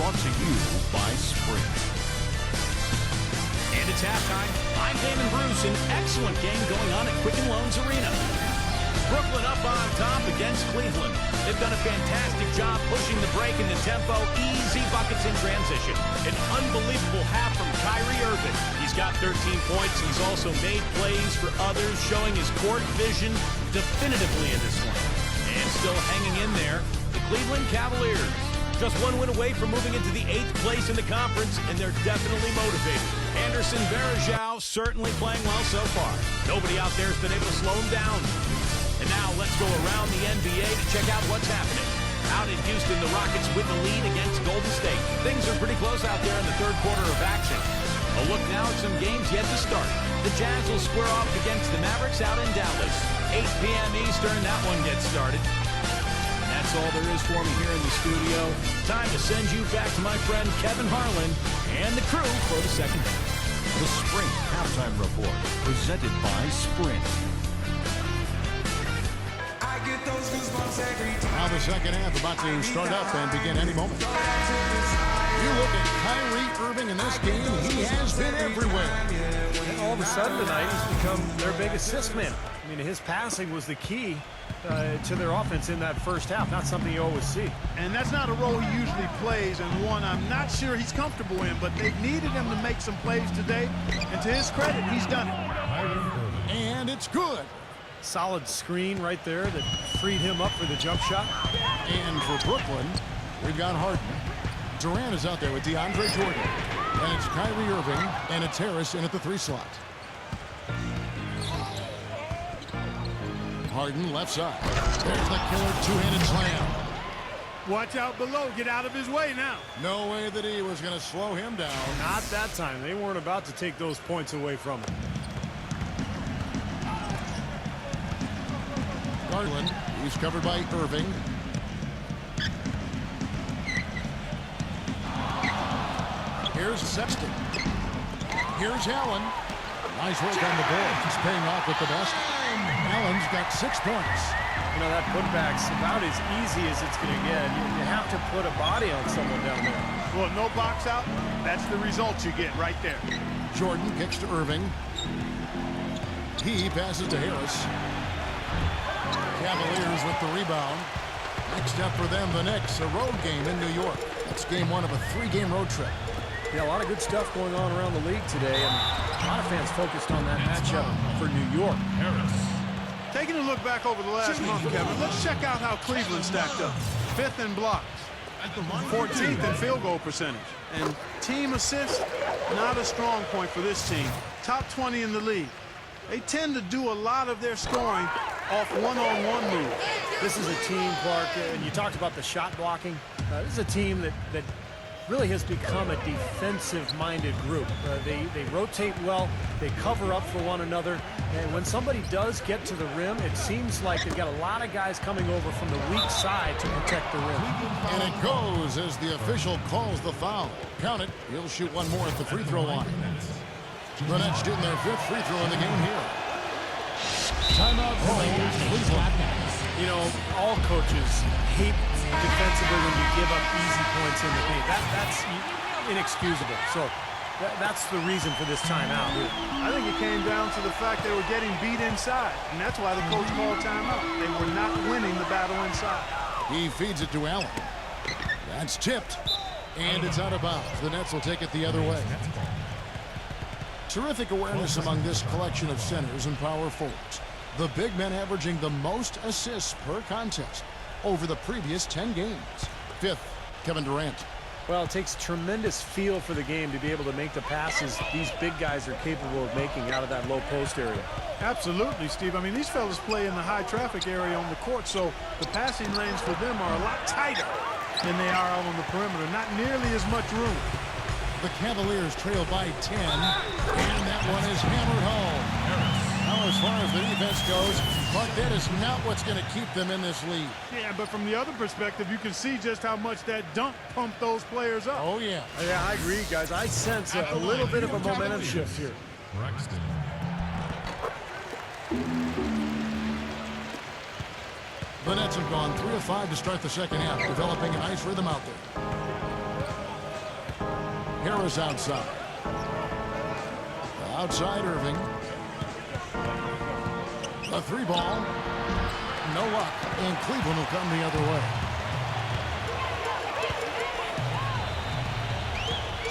brought to you by Sprint. And it's halftime. I'm Damon Bruce. An excellent game going on at Quicken Loans Arena. Brooklyn up on top against Cleveland. They've done a fantastic job pushing the break and the tempo. Easy buckets in transition. An unbelievable half from Kyrie Irving. He's got 13 points. He's also made plays for others, showing his court vision definitively in this one. And still hanging in there, the Cleveland Cavaliers. Just one win away from moving into the 8th place in the conference, and they're definitely motivated. Anderson Varejao certainly playing well so far. Nobody out there has been able to slow him down. And now let's go around the NBA to check out what's happening. Out in Houston, the Rockets with the lead against Golden State. Things are pretty close out there in the third quarter of action. A look now at some games yet to start. The Jazz will square off against the Mavericks out in Dallas. 8 p.m. Eastern, that one gets started. That's all there is for me here in the studio. Time to send you back to my friend Kevin Harlan and the crew for the second half. The Sprint Halftime Report, presented by Sprint. Now the second half about to start up and begin any moment. You look at Kyrie Irving in this game, he has been everywhere. And all of a sudden tonight, he's become their big assist man. I mean, his passing was the key to their offense in that first half. Not something you always see. And that's not a role he usually plays, and one I'm not sure he's comfortable in, but they needed him to make some plays today, and to his credit, he's done it. And it's good. Solid screen right there that freed him up for the jump shot. And for Brooklyn, we've got Harden. Durant is out there with DeAndre Jordan. And it's Kyrie Irving, and it's Harris in at the 3 slot. Harden left side. There's the killer two-handed slam. Watch out below. Get out of his way now. No way that he was going to slow him down. Not that time. They weren't about to take those points away from him. Garland, he's covered by Irving. Here's Sexton. Here's Allen. Nice work on the board. He's paying off with the best. Allen's got 6 points. You know, that putback's about as easy as it's going to get. You have to put a body on someone down there. Well, no box out. That's the result you get right there. Jordan kicks to Irving. He passes to Harris. Cavaliers with the rebound. Next up for them, the Knicks, a road game in New York. It's game 1 of a 3-game road trip. Yeah, a lot of good stuff going on around the league today, and a lot of fans focused on that matchup for New York. Taking a look back over the last month, Kevin, let's check out how Cleveland stacked up. 5th in blocks, 14th in field goal percentage, and team assists, not a strong point for this team. Top 20 in the league. They tend to do a lot of their scoring off one-on-one moves. This is a team, Clark, and you talked about the shot blocking. This is a team that really has become a defensive-minded group. They rotate well, they cover up for one another, and when somebody does get to the rim, it seems like they've got a lot of guys coming over from the weak side to protect the rim. And it goes as the official calls the foul. Count it. He'll shoot one more at the free throw line. The Nets getting their 5th free throw in the game here. Timeout calls Cleveland. You know, all coaches hate defensively when you give up easy points in the paint. That's inexcusable. So that's the reason for this timeout. I think it came down to the fact they were getting beat inside, and that's why the coach called timeout. They were not winning the battle inside. He feeds it to Allen. That's tipped, and it's out of bounds. The Nets will take it the other way. Terrific awareness among this collection of centers and power forwards. The big men averaging the most assists per contest over the previous 10 games. 5th, Kevin Durant. Well, it takes tremendous feel for the game to be able to make the passes these big guys are capable of making out of that low post area. Absolutely, Steve. I mean, these fellas play in the high traffic area on the court, so the passing lanes for them are a lot tighter than they are out on the perimeter. Not nearly as much room. The Cavaliers trail by 10, and that one is hammered home. Now, as far as the defense goes, but that is not what's going to keep them in this lead. Yeah, but from the other perspective, you can see just how much that dunk pumped those players up. Oh, yeah. Yeah, I agree, guys. I sense a little bit of a momentum shift here. The Nets have gone 3 of 5 to start the second half, developing a nice rhythm out there. Harris outside. Outside Irving. A 3-ball. No luck. And Cleveland will come the other way.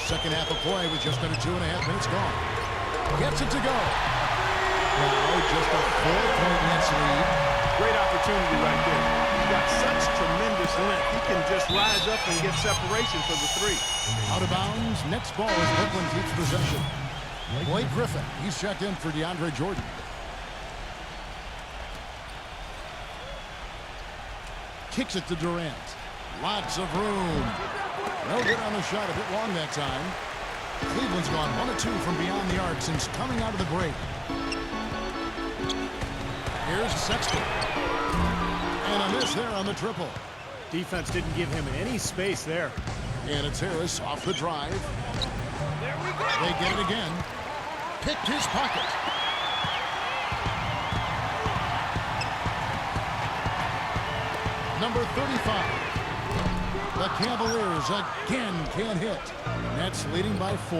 Second half of play with just under 2.5 minutes gone. Gets it to go. Now just a 4-point Nets lead. Great opportunity right there. He's got such tremendous length. He can just rise up and get separation for the three. Out of bounds. Next ball as Brooklyn keeps possession. Blake Griffin. He's checked in for DeAndre Jordan. Kicks it to Durant. Lots of room. No good on the shot. A bit long that time. Cleveland's gone 1 of 2 from beyond the arc since coming out of the break. Here's Sexton. And a miss there on the triple. Defense didn't give him any space there. And it's Harris off the drive. They get it again. Picked his pocket. Number 35. The Cavaliers again can't hit. Nets leading by 4.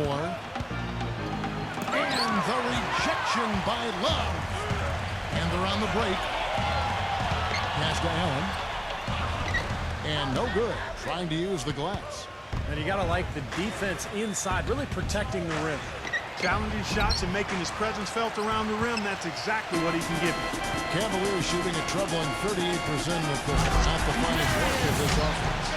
And the rejection by Love. And they're on the break. Pass to Allen. And no good. Trying to use the glass. And you got to like the defense inside, really protecting the rim. Challenging shots and making his presence felt around the rim. That's exactly what he can give you. Cavaliers shooting a troubling 38% with not the finest work of this offense.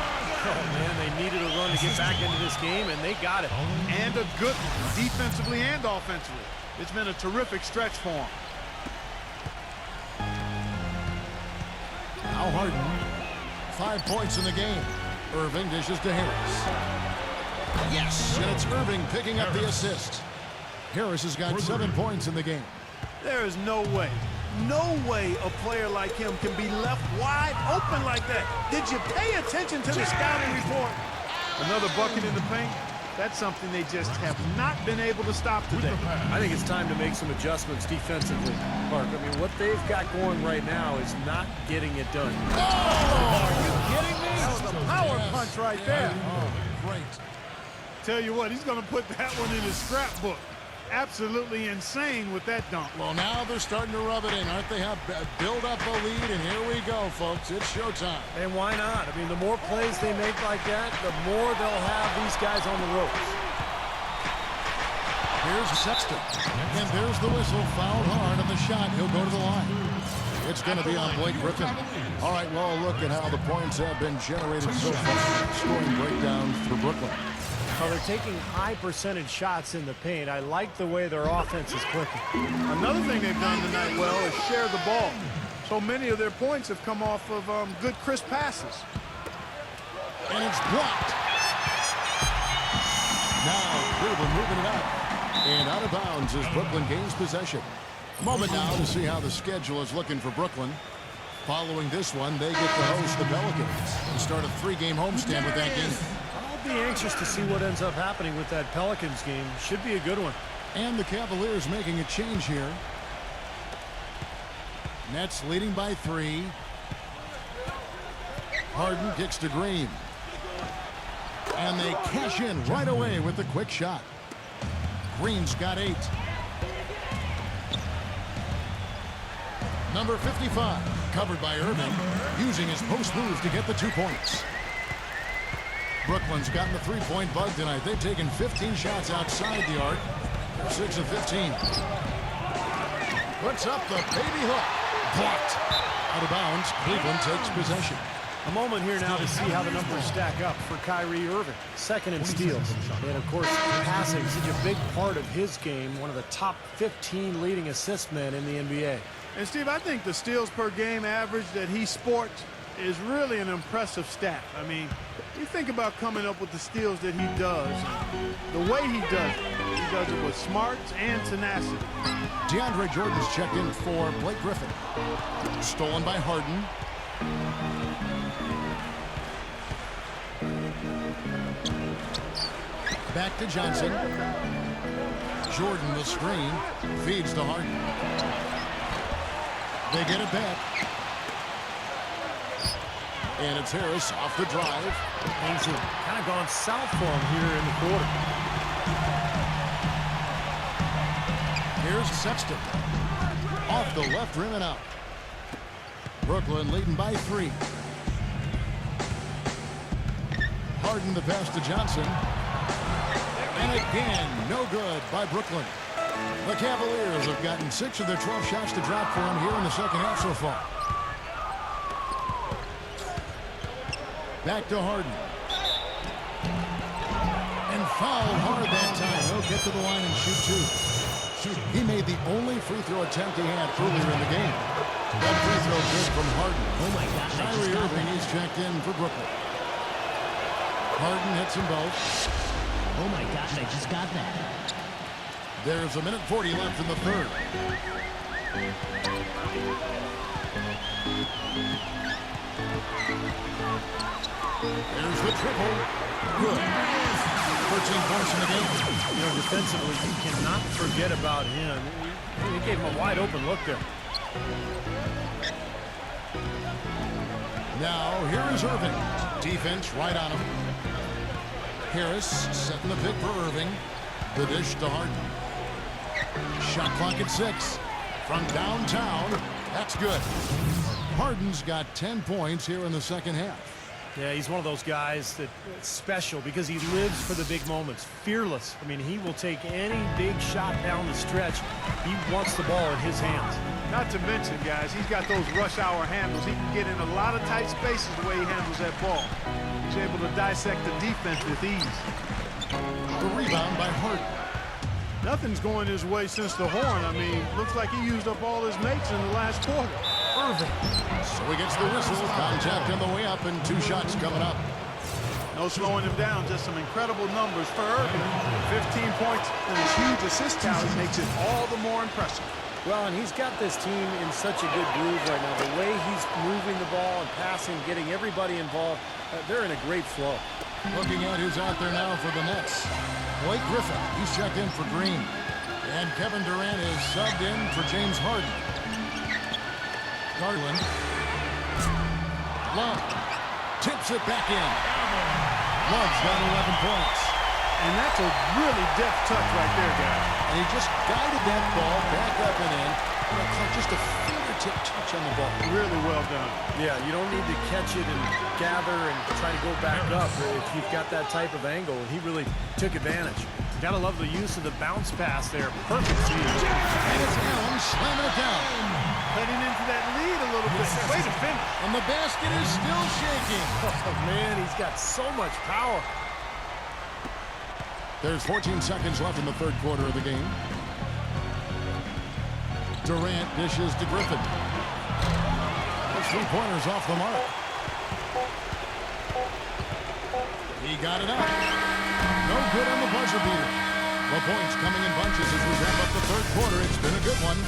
Oh, man, they needed a run to get back into this game, and they got it. And a good one, defensively and offensively. It's been a terrific stretch for him. Now Harden. 5 points in the game. Irving dishes to Harris. Yes, and it's Irving picking up the assist. Harris has got 7 points in the game. There is no way a player like him can be left wide open like that. Did you pay attention to the scouting report? Another bucket in the paint. That's something they just have not been able to stop today. I think it's time to make some adjustments defensively, Mark. I mean, what they've got going right now is not getting it done. Oh! Are you kidding me? That was a power punch right there. Oh, great. Tell you what, he's going to put that one in his scrapbook. Absolutely insane with that dunk. Well, now they're starting to rub it in, aren't they? Have build up a lead, and here we go, folks. It's showtime. And why not? I mean, the more plays they make like that, the more they'll have these guys on the ropes. Here's Sexton. And there's the whistle. Fouled hard on the shot. He'll go to the line. It's going to be on Blake Griffin. All right, well, look at how the points have been generated so far. Scoring breakdown for Brooklyn. Well, they're taking high percentage shots in the paint. I like the way their offense is clicking. Another thing they've done tonight well is share the ball. So many of their points have come off of good crisp passes. And it's blocked. Now Cleveland moving it up. And out of bounds as Brooklyn gains possession. A moment now to see how the schedule is looking for Brooklyn. Following this one, they get to host the Pelicans and start a 3-game homestand with that game. I'll be anxious to see what ends up happening with that Pelicans game. Should be a good one. And the Cavaliers making a change here. Nets leading by 3. Harden kicks to Green. And they cash in right away with the quick shot. Green's got 8. Number 55, covered by Irving, using his post move to get the 2 points. Brooklyn's gotten the 3-point bug tonight. They've taken 15 shots outside the arc. 6 of 15. Puts up the baby hook. Blocked. Out of bounds, Cleveland takes possession. A moment here now to see how the numbers stack up for Kyrie Irving. Second in steals. And, of course, passing, such a big part of his game. One of the top 15 leading assist men in the NBA. And, Steve, I think the steals per game average that he sports is really an impressive stat. I mean, you think about coming up with the steals that he does, the way he does it with smarts and tenacity. DeAndre Jordan's checked in for Blake Griffin. Stolen by Harden. Back to Johnson. Jordan the screen. Feeds to Harden. They get it back. And it's Harris off the drive. Things have kind of gone south for him here in the quarter. Here's Sexton. Off the left rim and out. Brooklyn leading by 3. Harden the pass to Johnson. And again, no good by Brooklyn. The Cavaliers have gotten 6 of their 12 shots to drop for them here in the second half so far. Back to Harden. And fouled hard that time. He'll get to the line and shoot 2. He made the only free throw attempt he had earlier in the game. That free throw good from Harden. Oh my gosh, Kyrie Irving is checked in for Brooklyn. Harden hits them both. Oh my gosh, I just got that. There's a minute 40 left in the third. There's the triple. Good. 13 points in the game. You know, defensively, you cannot forget about him. He gave him a wide open look there. Now, here is Irving. Defense right on him. Harris setting the pick for Irving. The dish to Harden. Shot clock at 6. From downtown, that's good. Harden's got 10 points here in the second half. Yeah, he's one of those guys that's special because he lives for the big moments. Fearless. I mean, he will take any big shot down the stretch. He wants the ball in his hands. Not to mention, guys, he's got those rush hour handles. He can get in a lot of tight spaces the way he handles that ball. He's able to dissect the defense with ease. The rebound by Harden. Nothing's going his way since the horn. I mean, looks like he used up all his mates in the last quarter. Irving. So he gets the whistle. Contact on the way up and 2 shots coming up. No slowing him down, just some incredible numbers for Irving. 15 points and his huge assist tally makes it all the more impressive. Well, and he's got this team in such a good groove right now. The way he's moving the ball and passing, getting everybody involved, they're in a great flow. Looking at who's out there now for the Nets. Blake Griffin, he's checked in for Green. And Kevin Durant is subbed in for James Harden. Garland. Love. Tips it back in. Love's got 11 points. And that's a really deft touch right there, guys. And he just guided that ball back up and in. Just a fingertip touch on the ball. Really well done. Yeah, you don't need to catch it and gather and try to go back up if you've got that type of angle. And he really took advantage. You gotta love the use of the bounce pass there. Perfect seed. And it's Allen slamming it down. Heading into that lead a little bit. Way to finish. And the basket is still shaking. Oh, man, he's got so much power. There's 14 seconds left in the third quarter of the game. Durant dishes to Griffin. Those 3-pointers off the mark. He got it out. No good on the buzzer beater. The points coming in bunches as we wrap up the third quarter. It's been a good one.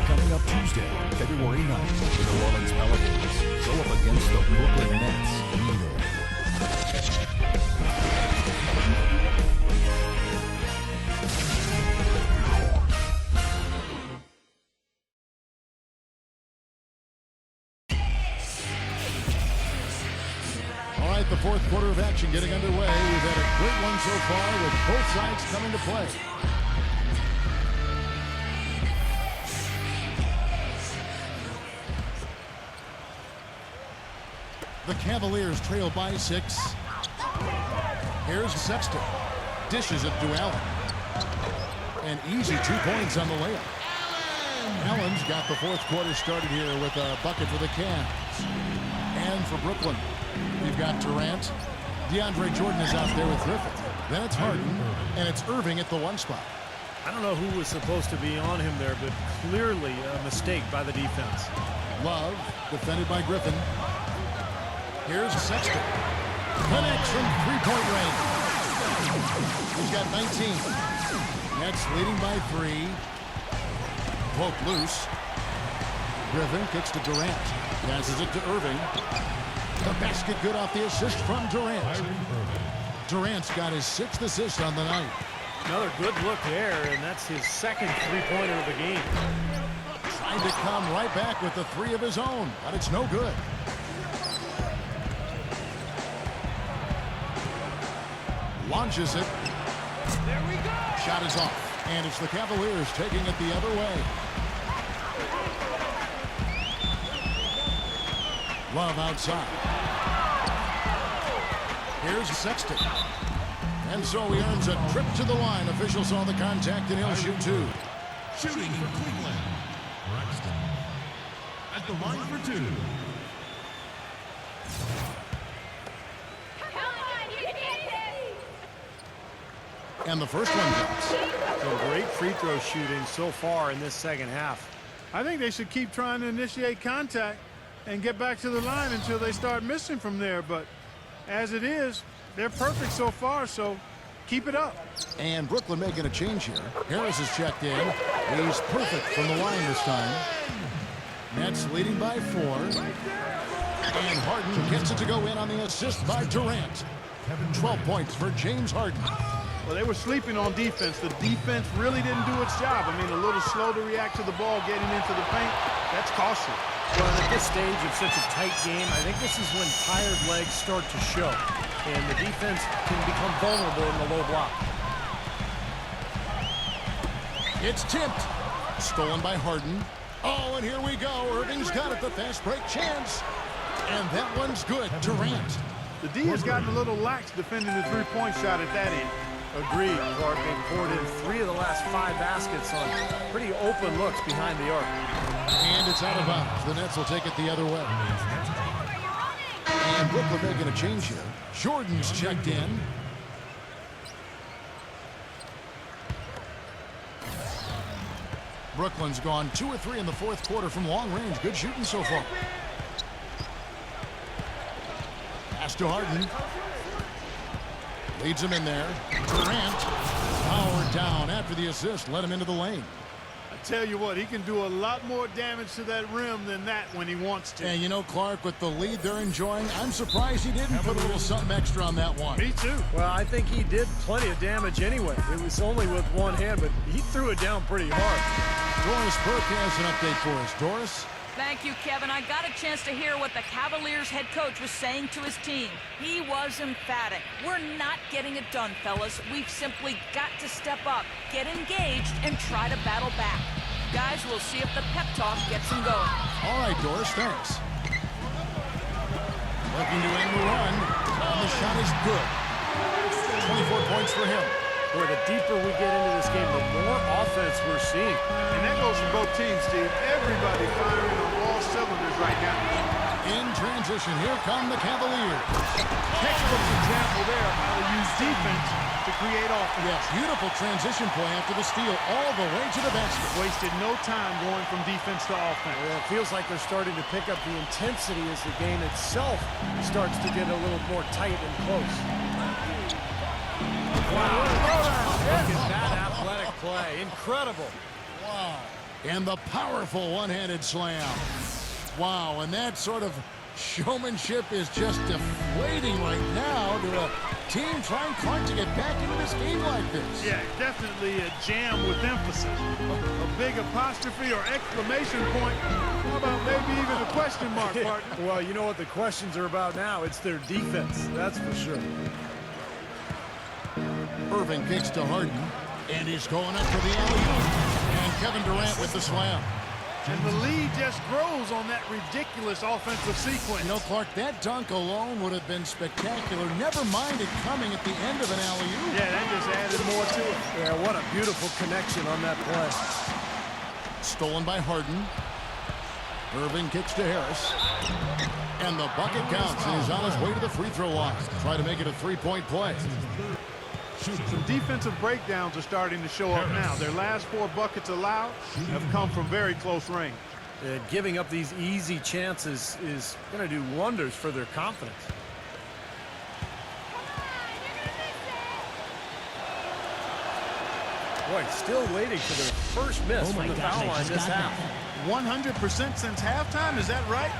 Coming up Tuesday, February 9th, the New Orleans Pelicans go up against the Brooklyn Nets. Be there. All right, the fourth quarter of action getting underway. We've had a great one so far with both sides coming to play. The Cavaliers trail by 6. Here's Sexton. Dishes it to Allen. An easy 2 points on the layup. Allen's got the fourth quarter started here with a bucket for the Cavs. And for Brooklyn, we've got Durant. DeAndre Jordan is out there with Griffith. Then it's Harden, and it's Irving at the 1 spot. I don't know who was supposed to be on him there, but clearly a mistake by the defense. Love, defended by Griffin. Here's Sexton. Connects from 3-point range. He's got 19. Nets leading by 3. Poke loose. Griffin kicks to Durant. Passes it to Irving. The basket good off the assist from Durant. Durant's got his 6th assist on the night. Another good look there, and that's his second 3-pointer of the game. Trying to come right back with the 3 of his own, but it's no good. Launches it. There we go. Shot is off. And it's the Cavaliers taking it the other way. Love outside. Here's Sexton. And so he earns a trip to the line. Officials saw the contact and he'll shoot two. Shooting for Cleveland. Braxton at the line for two. And the first one drops. Some great free throw shooting so far in this second half. I think they should keep trying to initiate contact and get back to the line until they start missing from there. But as it is, they're perfect so far, so keep it up. And Brooklyn making a change here. Harris is checked in. He's perfect from the line this time. Nets leading by 4. And Harden gets it to go in on the assist by Durant. 12 points for James Harden. Well, they were sleeping on defense. The defense really didn't do its job. I mean, a little slow to react to the ball getting into the paint. That's costly. Well, at this stage of such a tight game, I think this is when tired legs start to show. And the defense can become vulnerable in the low block. It's tipped. Stolen by Harden. Oh, and here we go. Irving's got it, the fast break chance. And that one's good. Durant. The D has gotten a little lax defending the three-point shot at that end. Agreed, Clark. They poured in 3 of the last 5 baskets on pretty open looks behind the arc. And it's out of bounds. The Nets will take it the other way. And Brooklyn making a change here. Jordan's checked in. Brooklyn's gone 2 of 3 in the fourth quarter from long range. Good shooting so far. Pass to Harden. Leads him in there. Durant powered down after the assist. Let him into the lane. I tell you what, he can do a lot more damage to that rim than that when he wants to. And you know, Clark, with the lead they're enjoying, I'm surprised he didn't put a little something extra on that one. Me too. Well, I think he did plenty of damage anyway. It was only with one hand, but he threw it down pretty hard. Doris Burke has an update for us. Doris? Thank you, Kevin. I got a chance to hear what the Cavaliers head coach was saying to his team. He was emphatic. We're not getting it done, fellas. We've simply got to step up, get engaged, and try to battle back. Guys, we'll see if the pep talk gets them going. All right, Doris, thanks. Looking to end the run, and the shot is good. 24 points for him. Boy, the deeper we get into this game, the more offense we're seeing. And that goes for both teams, Steve. Everybody firing on all cylinders right now. In transition, here come the Cavaliers. Textbook example there of how to use defense to create offense. Yes, beautiful transition play after the steal all the way to the basket. Wasted no time going from defense to offense. Well, it feels like they're starting to pick up the intensity as the game itself starts to get a little more tight and close. Wow. Look at that athletic play. Incredible. Wow. And the powerful one-handed slam. Wow, and that sort of showmanship is just deflating right now to a team trying hard to get back into this game like this. Yeah, definitely a jam with emphasis. A big apostrophe or exclamation point. How about maybe even a question mark, partner? Well, you know what the questions are about now. It's their defense, that's for sure. Irving kicks to Harden, and he's going up for the alley-oop. And Kevin Durant with the slam. And the lead just grows on that ridiculous offensive sequence. You know, Clark, that dunk alone would have been spectacular. Never mind it coming at the end of an alley-oop. Yeah, that just added more to it. Yeah, what a beautiful connection on that play. Stolen by Harden. Irving kicks to Harris. And the bucket counts, and he's on his way to the free throw line. Try to make it a three-point play. Some defensive breakdowns are starting to show up now. Their last 4 buckets allowed have come from very close range. Giving up these easy chances is going to do wonders for their confidence. Boy, still waiting for their first miss from the foul line this half. 100% since halftime, is that right?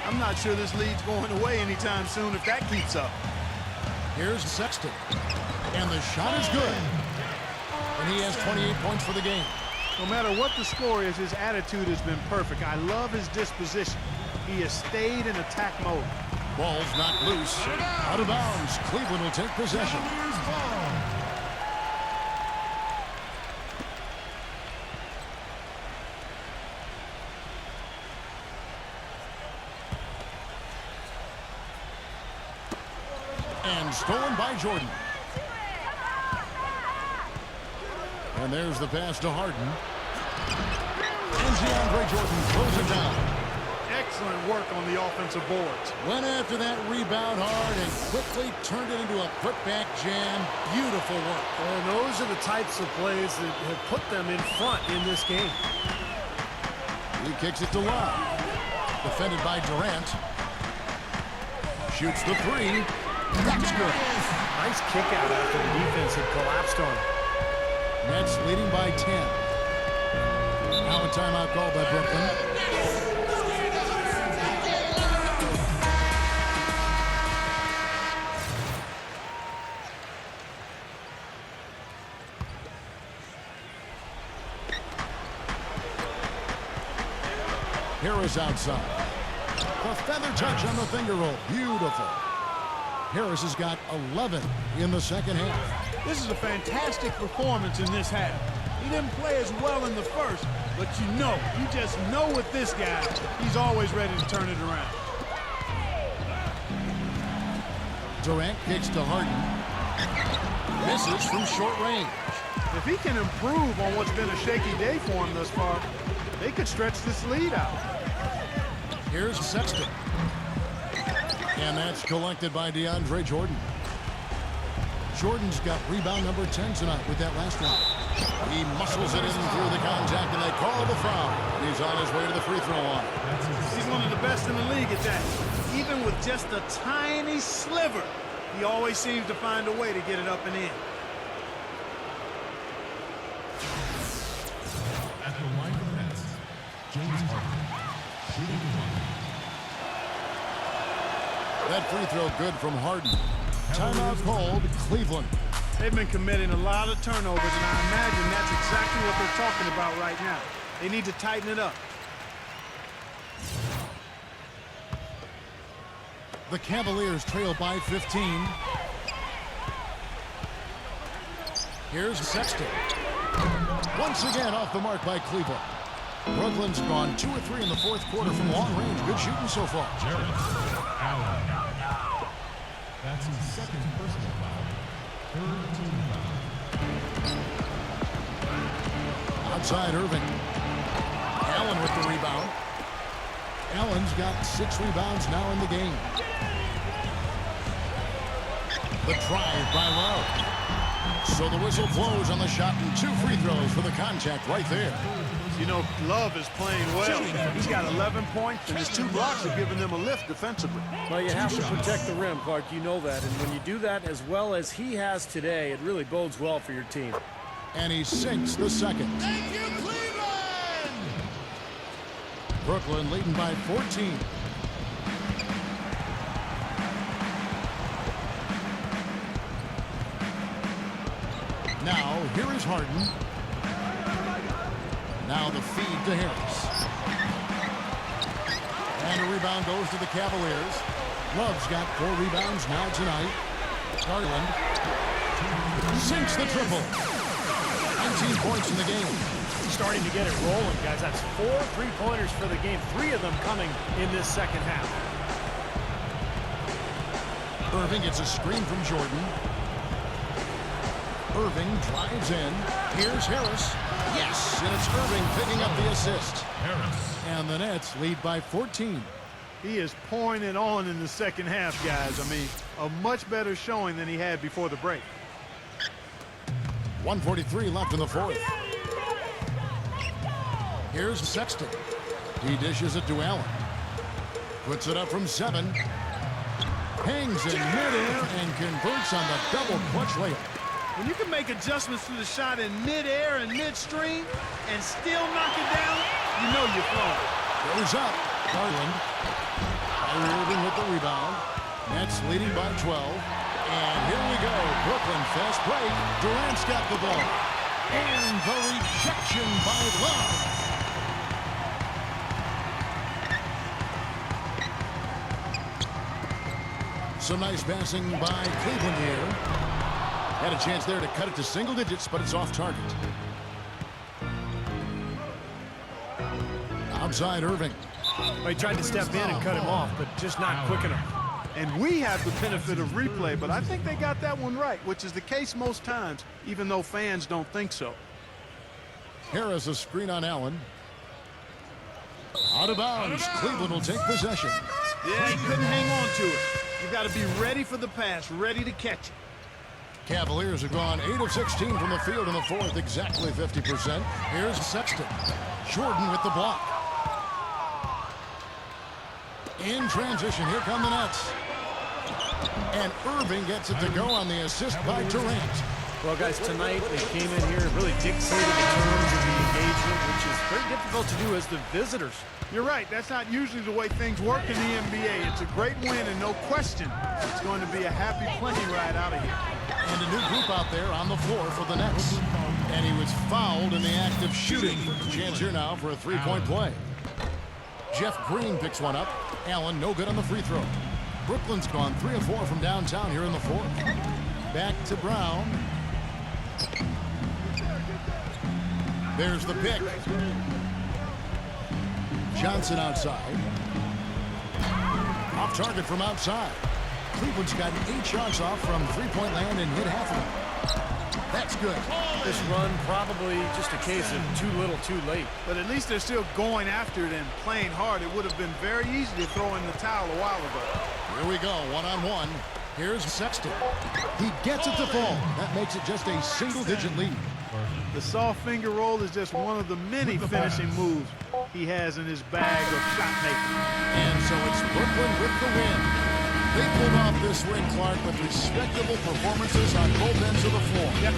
I'm not sure this lead's going away anytime soon if that keeps up. Here's Sexton. And the shot is good. And he has 28 points for the game. No matter what the score is, his attitude has been perfect. I love his disposition. He has stayed in attack mode. Ball's knocked loose. Out of bounds. Cleveland will take possession. And stolen by Jordan. And there's the pass to Harden. And DeAndre Jordan throws it down. Excellent work on the offensive boards. Went after that rebound hard and quickly turned it into a putback jam. Beautiful work. And those are the types of plays that have put them in front in this game. He kicks it to Love. Defended by Durant. Shoots the three. That's good. Nice kick out after the defense had collapsed on him. Nets leading by 10. Now a timeout called by Brooklyn. Harris outside. The feather touch on the finger roll. Beautiful. Harris has got 11 in the second half. This is a fantastic performance in this half. He didn't play as well in the first, but you just know with this guy, he's always ready to turn it around. Durant kicks to Harden. Misses from short range. If he can improve on what's been a shaky day for him thus far, they could stretch this lead out. Here's Sexton. And that's collected by DeAndre Jordan. Jordan's got rebound number 10 tonight with that last one. He muscles it in through the contact, and they call the foul. He's on his way to the free throw line. He's one of the best in the league at that. Even with just a tiny sliver, he always seems to find a way to get it up and in. At the line of the Nets, James Harden. Shooting one. That free throw good from Harden. Timeout called, Cleveland. They've been committing a lot of turnovers, and I imagine that's exactly what they're talking about right now. They need to tighten it up. The Cavaliers trail by 15. Here's Sexton. Once again off the mark by Cleveland. Brooklyn's gone 2 or 3 in the fourth quarter from long range. Good shooting so far. Allen. That's his second personal foul. Third team foul. Outside Irving. Allen with the rebound. Allen's got 6 rebounds now in the game. The drive by Love. So the whistle blows on the shot and 2 free throws for the contact right there. You know, Love is playing well. He's got 11 points, and his 2 blocks are giving them a lift defensively. Well, you have to protect the rim, Clark. You know that. And when you do that as well as he has today, it really bodes well for your team. And he sinks the second. Thank you, Cleveland! Brooklyn leading by 14. Now, here is Harden. Now the feed to Harris. And a rebound goes to the Cavaliers. Love's got 4 rebounds now tonight. Garland sinks the triple. 19 points in the game. Starting to get it rolling, guys. That's 4 3-pointers for the game. 3 of them coming in this second half. Irving gets a screen from Jordan. Irving drives in. Here's Harris. Yes, and it's Irving picking up the assist. Harris. And the Nets lead by 14. He is pouring it on in the second half, guys. I mean, a much better showing than he had before the break. 1:43 left in the fourth. Here's Sexton. He dishes it to Allen. Puts it up from 7. Hangs in midair and converts on the double clutch layup. When you can make adjustments to the shot in midair and midstream and still knock it down, you know you're flowing. Goes up. Garland. Irving with the rebound. Nets leading by 12. And here we go. Brooklyn fast break. Durant's got the ball. And the rejection by Love. Some nice passing by Cleveland here. Had a chance there to cut it to single digits, but it's off target. Outside Irving. Well, he tried to step in and cut him off, but just not quick enough. And we have the benefit of replay, but I think they got that one right, which is the case most times, even though fans don't think so. Harris a screen on Allen. Out of bounds. Cleveland will take possession. Yeah, he couldn't hang on to it. You got to be ready for the pass, ready to catch it. Cavaliers have gone 8 of 16 from the field in the fourth, exactly 50%. Here's Sexton. Jordan with the block. In transition, here come the Nets. And Irving gets it to go on the assist by Durant. Well, guys, tonight they came in here and really dictated the terms of the engagement, which is very difficult to do as the visitors. You're right. That's not usually the way things work in the NBA. It's a great win, and no question, it's going to be a happy plane ride out of here. And a new group out there on the floor for the Nets. And he was fouled in the act of shooting. Chance here now for a three-point play. Jeff Green picks one up. Allen no good on the free throw. Brooklyn's gone 3 of 4 from downtown here in the fourth. Back to Brown. There's the pick. Johnson outside. Off target from outside. Cleveland's gotten 8 shots off from three-point land and hit half of them. That's good. This run probably just a case of too little, too late. But at least they're still going after it and playing hard. It would have been very easy to throw in the towel a while ago. Here we go, one-on-one. Here's Sexton. He gets it to fall. That makes it just a single-digit lead. The soft finger roll is just one of the many finishing moves he has in his bag of shot making. And so it's Brooklyn with the win. They pulled off this win, Clark, with respectable performances on both ends of the floor. Yep.